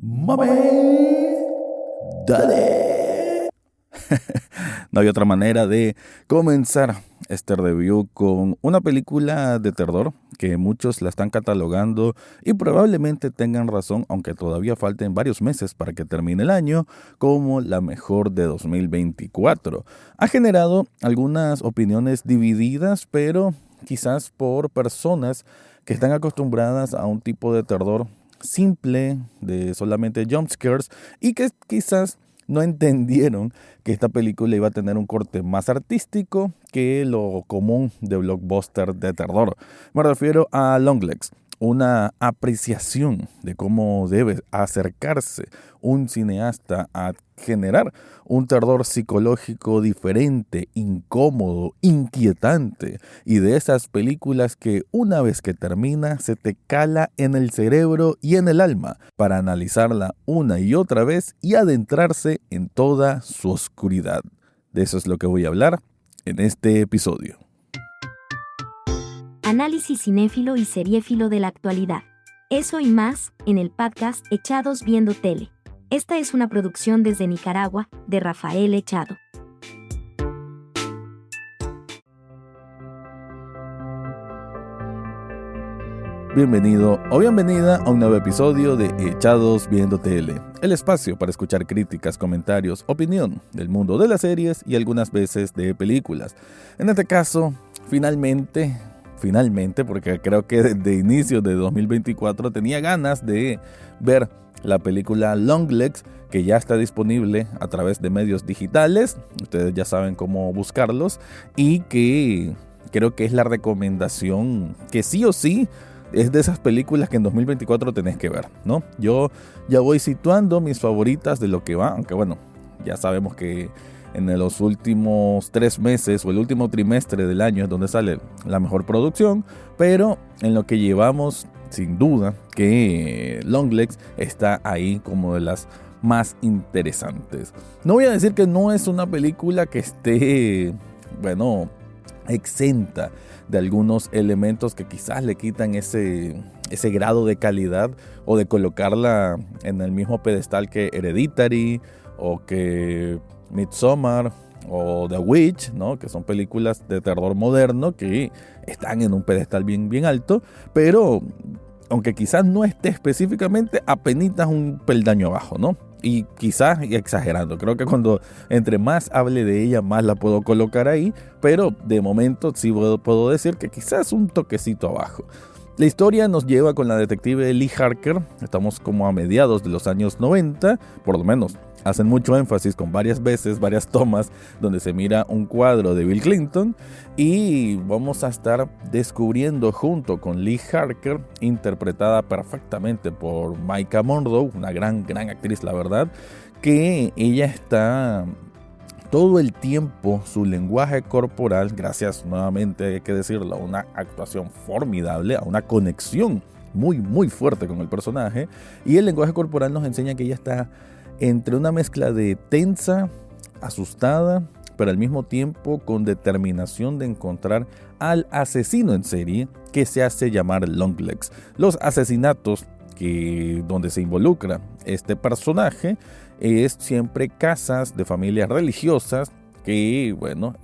Mame, dale. No hay otra manera de comenzar este review con una película de terror que muchos la están catalogando y probablemente tengan razón, aunque todavía falten varios meses para que termine el año, como la mejor de 2024. Ha generado algunas opiniones divididas, pero quizás por personas que están acostumbradas a un tipo de terror simple, de solamente jumpscares, y que quizás no entendieron que esta película iba a tener un corte más artístico que lo común de blockbuster de terror. Me refiero a Longlegs, una apreciación de cómo debe acercarse un cineasta a generar un terror psicológico diferente, incómodo, inquietante, y de esas películas que una vez que termina se te cala en el cerebro y en el alma para analizarla una y otra vez y adentrarse en toda su oscuridad. De eso es lo que voy a hablar en este episodio. Análisis cinéfilo y seriéfilo de la actualidad. Eso y más, en el podcast Echados Viendo Tele. Esta es una producción desde Nicaragua, de Rafael Echado. Bienvenido o bienvenida a un nuevo episodio de Echados Viendo Tele, el espacio para escuchar críticas, comentarios, opinión del mundo de las series y algunas veces de películas. En este caso, finalmente, porque creo que desde inicio de 2024 tenía ganas de ver la película Longlegs, que ya está disponible a través de medios digitales. Ustedes ya saben cómo buscarlos y que creo que es la recomendación que sí o sí es de esas películas que en 2024 tenés que ver, ¿no? Yo ya voy situando mis favoritas de lo que va, aunque bueno, ya sabemos que en los últimos 3 meses o el último trimestre del año es donde sale la mejor producción, pero en lo que llevamos, sin duda, que Longlegs está ahí como de las más interesantes. No voy a decir que no es una película que esté, bueno, exenta de algunos elementos que quizás le quitan ese grado de calidad o de colocarla en el mismo pedestal que Hereditary o que Midsommar o The Witch, ¿no? Que son películas de terror moderno que están en un pedestal bien alto, pero aunque quizás no esté específicamente, apenitas un peldaño abajo, ¿no? Y quizás exagerando, creo que cuando entre más hable de ella, más la puedo colocar ahí, pero de momento sí puedo decir que quizás un toquecito abajo. La historia nos lleva con la detective Lee Harker, estamos como a mediados de los años 90, por lo menos hacen mucho énfasis con varias tomas donde se mira un cuadro de Bill Clinton y vamos a estar descubriendo junto con Lee Harker, interpretada perfectamente por Maika Monroe, una gran actriz la verdad, que ella está todo el tiempo, su lenguaje corporal, gracias nuevamente hay que decirlo, a una actuación formidable, a una conexión muy fuerte con el personaje, y el lenguaje corporal nos enseña que ella está entre una mezcla de tensa, asustada, pero al mismo tiempo con determinación de encontrar al asesino en serie que se hace llamar Longlegs. Los asesinatos donde se involucra este personaje es siempre casas de familias religiosas que, bueno,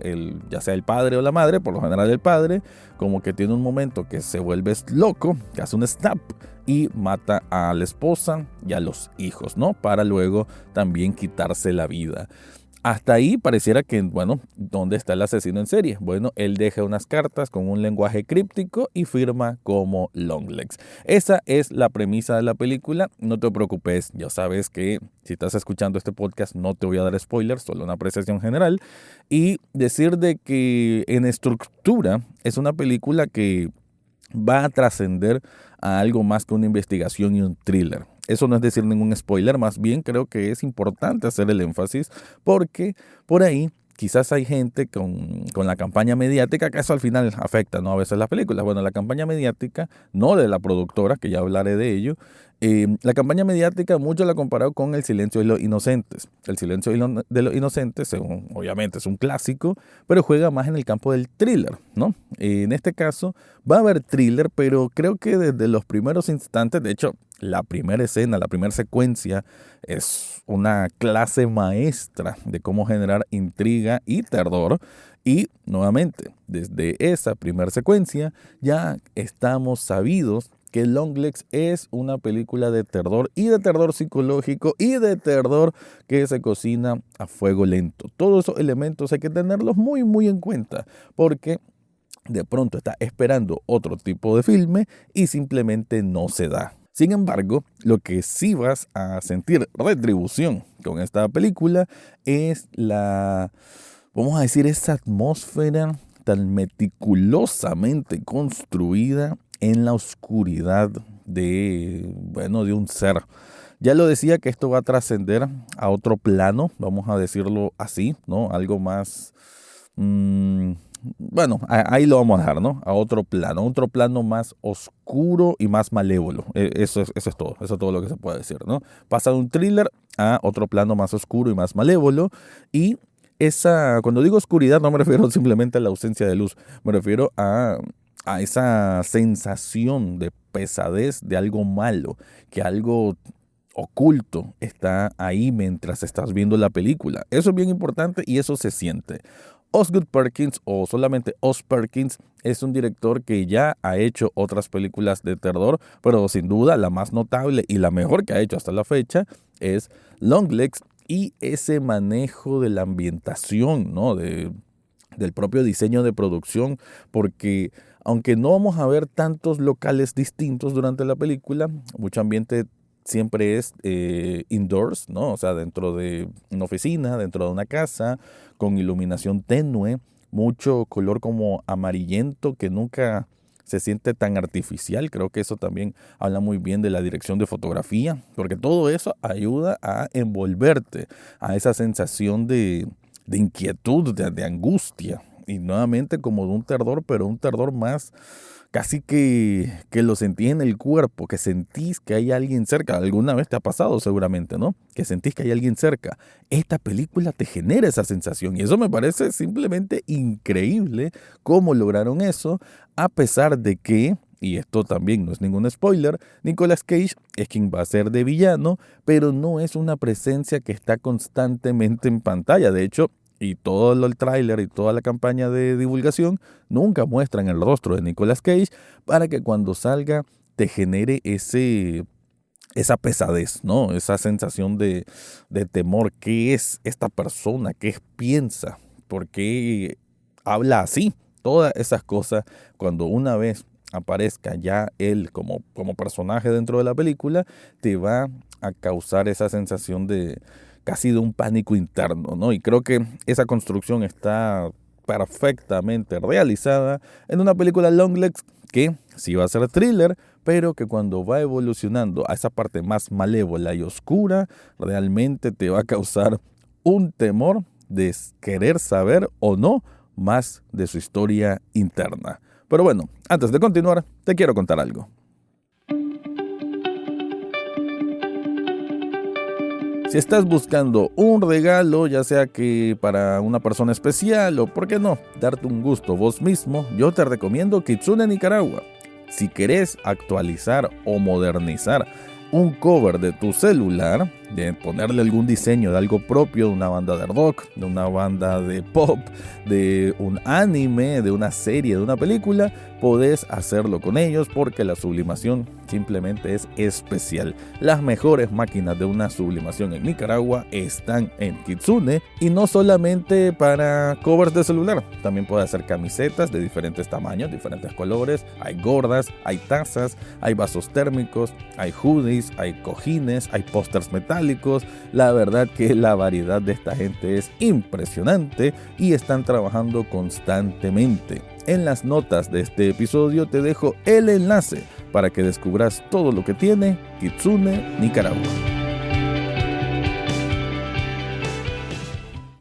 ya sea el padre o la madre, por lo general el padre, como que tiene un momento que se vuelve loco, que hace un snap y mata a la esposa y a los hijos, ¿no? Para luego también quitarse la vida. Hasta ahí pareciera que, bueno, ¿dónde está el asesino en serie? Bueno, él deja unas cartas con un lenguaje críptico y firma como Longlegs. Esa es la premisa de la película. No te preocupes, ya sabes que si estás escuchando este podcast no te voy a dar spoilers, solo una apreciación general. Y decir de que en estructura es una película que va a trascender a algo más que una investigación y un thriller. Eso no es decir ningún spoiler, más bien creo que es importante hacer el énfasis porque por ahí quizás hay gente con la campaña mediática, que eso al final afecta, ¿no? A veces las películas. Bueno, la campaña mediática, no de la productora, que ya hablaré de ello, la campaña mediática mucho la ha comparado con El silencio de los inocentes. El silencio de los inocentes, obviamente es un clásico, pero juega más en el campo del thriller, ¿no? En este caso va a haber thriller, pero creo que desde los primeros instantes, de hecho, la primera escena, la primera secuencia es una clase maestra de cómo generar intriga y terror. Y nuevamente, desde esa primera secuencia ya estamos sabidos que Longlegs es una película de terror y de terror psicológico y de terror que se cocina a fuego lento. Todos esos elementos hay que tenerlos muy muy en cuenta porque de pronto está esperando otro tipo de filme y simplemente no se da. Sin embargo, lo que sí vas a sentir retribución con esta película es vamos a decir, esa atmósfera tan meticulosamente construida en la oscuridad de un ser. Ya lo decía que esto va a trascender a otro plano, vamos a decirlo así, ¿no? Algo más, ahí lo vamos a dejar, ¿no? A otro plano más oscuro y más malévolo. Eso es todo lo que se puede decir, ¿no? Pasa de un thriller a otro plano más oscuro y más malévolo y cuando digo oscuridad no me refiero simplemente a la ausencia de luz, me refiero a esa sensación de pesadez de algo malo, que algo oculto está ahí mientras estás viendo la película. Eso es bien importante y eso se siente. Osgood Perkins, o solamente Os Perkins, es un director que ya ha hecho otras películas de terror, pero sin duda la más notable y la mejor que ha hecho hasta la fecha es Longlegs, y ese manejo de la ambientación, ¿no? Del propio diseño de producción, porque aunque no vamos a ver tantos locales distintos durante la película, mucho ambiente siempre es indoors, ¿no? O sea, dentro de una oficina, dentro de una casa, con iluminación tenue, mucho color como amarillento que nunca se siente tan artificial. Creo que eso también habla muy bien de la dirección de fotografía, porque todo eso ayuda a envolverte a esa sensación de inquietud, de angustia, y nuevamente como de un terror, pero un terror más casi que lo sentís en el cuerpo, que sentís que hay alguien cerca. Alguna vez te ha pasado seguramente, ¿no? Que sentís que hay alguien cerca. Esta película te genera esa sensación y eso me parece simplemente increíble cómo lograron eso, a pesar de que, y esto también no es ningún spoiler, Nicolas Cage es quien va a ser de villano, pero no es una presencia que está constantemente en pantalla. De hecho, y todo el tráiler y toda la campaña de divulgación nunca muestran el rostro de Nicolas Cage para que cuando salga te genere esa pesadez, ¿no? Esa sensación de temor. ¿Qué es esta persona? ¿Qué piensa? ¿Por qué habla así? Todas esas cosas, cuando una vez aparezca ya él como personaje dentro de la película, te va a causar esa sensación de casi de un pánico interno, ¿no? Y creo que esa construcción está perfectamente realizada en una película Longlegs que sí va a ser thriller, pero que cuando va evolucionando a esa parte más malévola y oscura, realmente te va a causar un temor de querer saber o no más de su historia interna. Pero bueno, antes de continuar, te quiero contar algo. Si estás buscando un regalo, ya sea que para una persona especial o, ¿por qué no?, darte un gusto vos mismo, yo te recomiendo Kitsune Nicaragua. Si querés actualizar o modernizar un cover de tu celular, de ponerle algún diseño de algo propio, de una banda de rock, de una banda de pop, de un anime, de una serie, de una película, podés hacerlo con ellos porque la sublimación simplemente es especial. Las mejores máquinas de una sublimación en Nicaragua están en Kitsune, y no solamente para covers de celular, también puedes hacer camisetas de diferentes tamaños, diferentes colores, hay gordas, hay tazas, hay vasos térmicos, hay hoodies, hay cojines, hay pósters metálicos. La verdad que la variedad de esta gente es impresionante y están trabajando constantemente. En las notas de este episodio te dejo el enlace para que descubras todo lo que tiene Kitsune Nicaragua.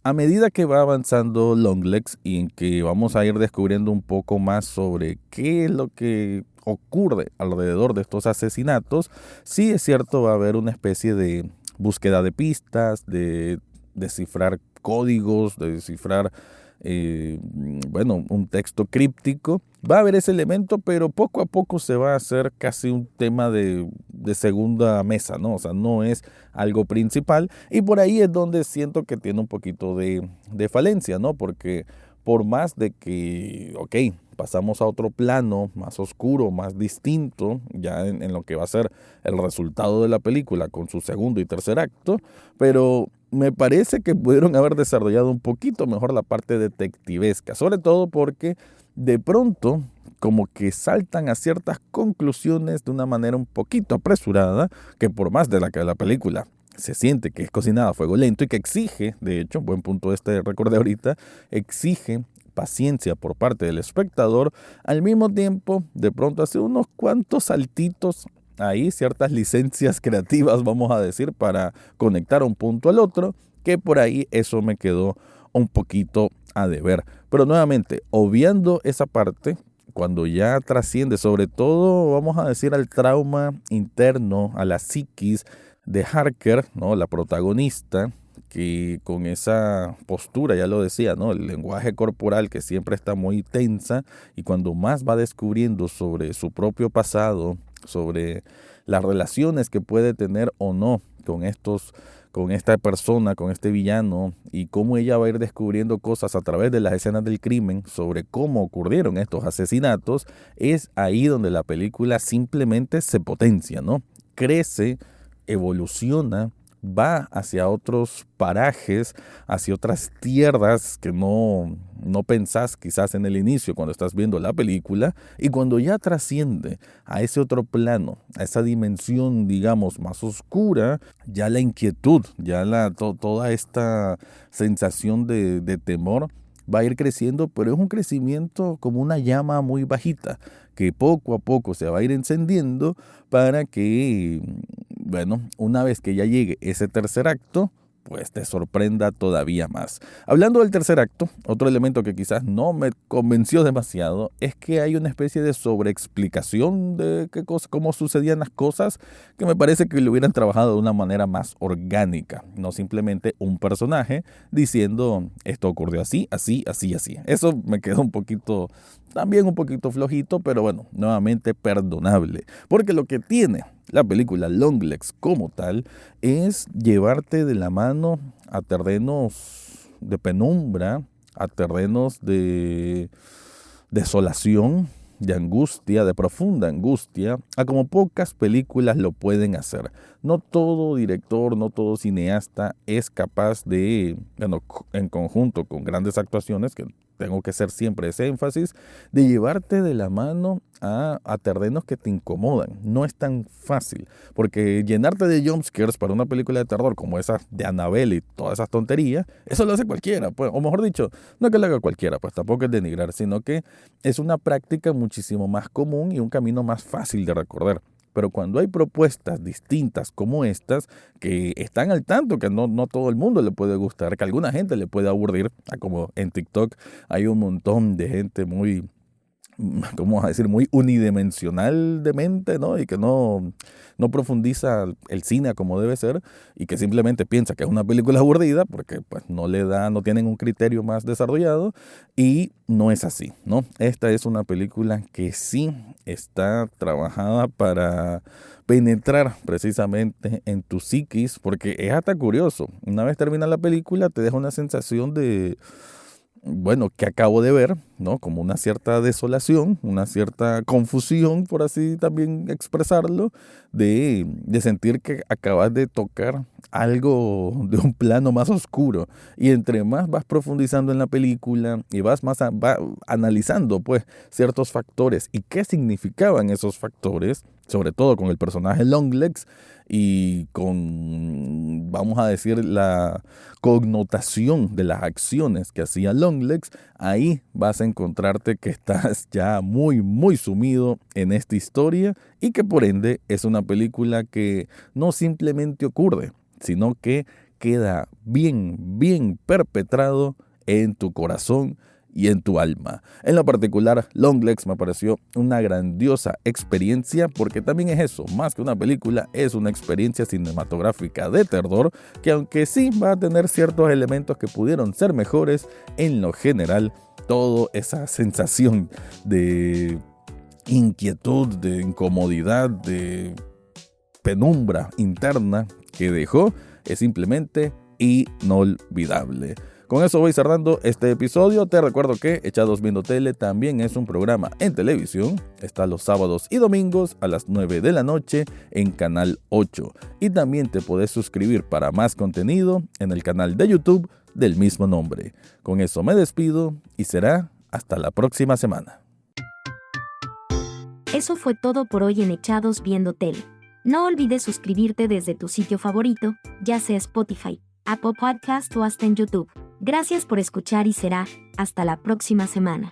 A medida que va avanzando Longlegs y en que vamos a ir descubriendo un poco más sobre qué es lo que ocurre alrededor de estos asesinatos, sí es cierto, va a haber una especie de búsqueda de pistas, de descifrar códigos, de descifrar un texto críptico. Va a haber ese elemento, pero poco a poco se va a hacer casi un tema de segunda mesa, ¿no? O sea, no es algo principal, y por ahí es donde siento que tiene un poquito de falencia, ¿no? Porque por más de que, pasamos a otro plano más oscuro, más distinto, ya en lo que va a ser el resultado de la película con su segundo y tercer acto, pero me parece que pudieron haber desarrollado un poquito mejor la parte detectivesca, sobre todo porque de pronto como que saltan a ciertas conclusiones de una manera un poquito apresurada, que por más de la que la película se siente que es cocinada a fuego lento y que exige, de hecho, buen punto recordé ahorita, exige paciencia por parte del espectador, al mismo tiempo de pronto hace unos cuantos saltitos ahí, ciertas licencias creativas, vamos a decir, para conectar un punto al otro, que por ahí eso me quedó un poquito a deber. Pero nuevamente, obviando esa parte, cuando ya trasciende, sobre todo, vamos a decir, al trauma interno, a la psiquis de Harker, ¿no? La protagonista, que con esa postura, ya lo decía, ¿no? El lenguaje corporal que siempre está muy tensa, y cuando más va descubriendo sobre su propio pasado, sobre las relaciones que puede tener o no con esta persona, con este villano, y cómo ella va a ir descubriendo cosas a través de las escenas del crimen sobre cómo ocurrieron estos asesinatos, es ahí donde la película simplemente se potencia, ¿no? Crece, evoluciona, va hacia otros parajes, hacia otras tierras que no pensás quizás en el inicio cuando estás viendo la película, y cuando ya trasciende a ese otro plano, a esa dimensión, digamos, más oscura, ya la inquietud, ya toda esta sensación de temor va a ir creciendo, pero es un crecimiento como una llama muy bajita, que poco a poco se va a ir encendiendo para que, una vez que ya llegue ese tercer acto, pues te sorprenda todavía más. Hablando del tercer acto, otro elemento que quizás no me convenció demasiado es que hay una especie de sobreexplicación de cómo sucedían las cosas, que me parece que lo hubieran trabajado de una manera más orgánica, no simplemente un personaje diciendo esto ocurrió así, así, así, así. Eso me quedó también un poquito flojito, pero bueno, nuevamente perdonable, porque lo que tiene la película Longlegs como tal es llevarte de la mano a terrenos de penumbra, a terrenos de desolación, de angustia, de profunda angustia, a como pocas películas lo pueden hacer. No todo director, no todo cineasta es capaz de, en conjunto con grandes actuaciones, que tengo que hacer siempre ese énfasis, de llevarte de la mano a terrenos que te incomodan. No es tan fácil, porque llenarte de jumpscares para una película de terror como esa de Annabelle y todas esas tonterías, eso lo hace cualquiera, pues, o mejor dicho, no es que lo haga cualquiera, pues tampoco es denigrar, sino que es una práctica muchísimo más común y un camino más fácil de recorrer. Pero cuando hay propuestas distintas como estas, que están al tanto, que no todo el mundo le puede gustar, que a alguna gente le puede aburrir, como en TikTok hay un montón de gente muy, ¿cómo a decir?, muy unidimensional de mente, ¿no? Y que no profundiza el cine como debe ser, y que simplemente piensa que es una película aburrida porque pues no tienen un criterio más desarrollado, y no es así, ¿no? Esta es una película que sí está trabajada para penetrar precisamente en tu psiquis, porque es hasta curioso. Una vez termina la película te deja una sensación de que acabo de ver, ¿no? Como una cierta desolación, una cierta confusión, por así también expresarlo, de sentir que acabas de tocar algo de un plano más oscuro. Y entre más vas profundizando en la película y vas analizando, pues, ciertos factores y qué significaban esos factores, sobre todo con el personaje Longlegs y con, vamos a decir, la connotación de las acciones que hacía Longlegs, ahí vas a encontrarte que estás ya muy, muy sumido en esta historia, y que por ende es una película que no simplemente ocurre, sino que queda bien, bien perpetrado en tu corazón y en tu alma. En lo particular, Longlegs me pareció una grandiosa experiencia porque también es eso, más que una película, es una experiencia cinematográfica de terror que aunque sí va a tener ciertos elementos que pudieron ser mejores, en lo general, toda esa sensación de inquietud, de incomodidad, de penumbra interna que dejó es simplemente inolvidable. Con eso voy cerrando este episodio. Te recuerdo que Echados Viendo Tele también es un programa en televisión. Está los sábados y domingos a las 9 de la noche en Canal 8. Y también te puedes suscribir para más contenido en el canal de YouTube del mismo nombre. Con eso me despido y será hasta la próxima semana. Eso fue todo por hoy en Echados Viendo Tele. No olvides suscribirte desde tu sitio favorito, ya sea Spotify, Apple Podcast o hasta en YouTube. Gracias por escuchar y será hasta la próxima semana.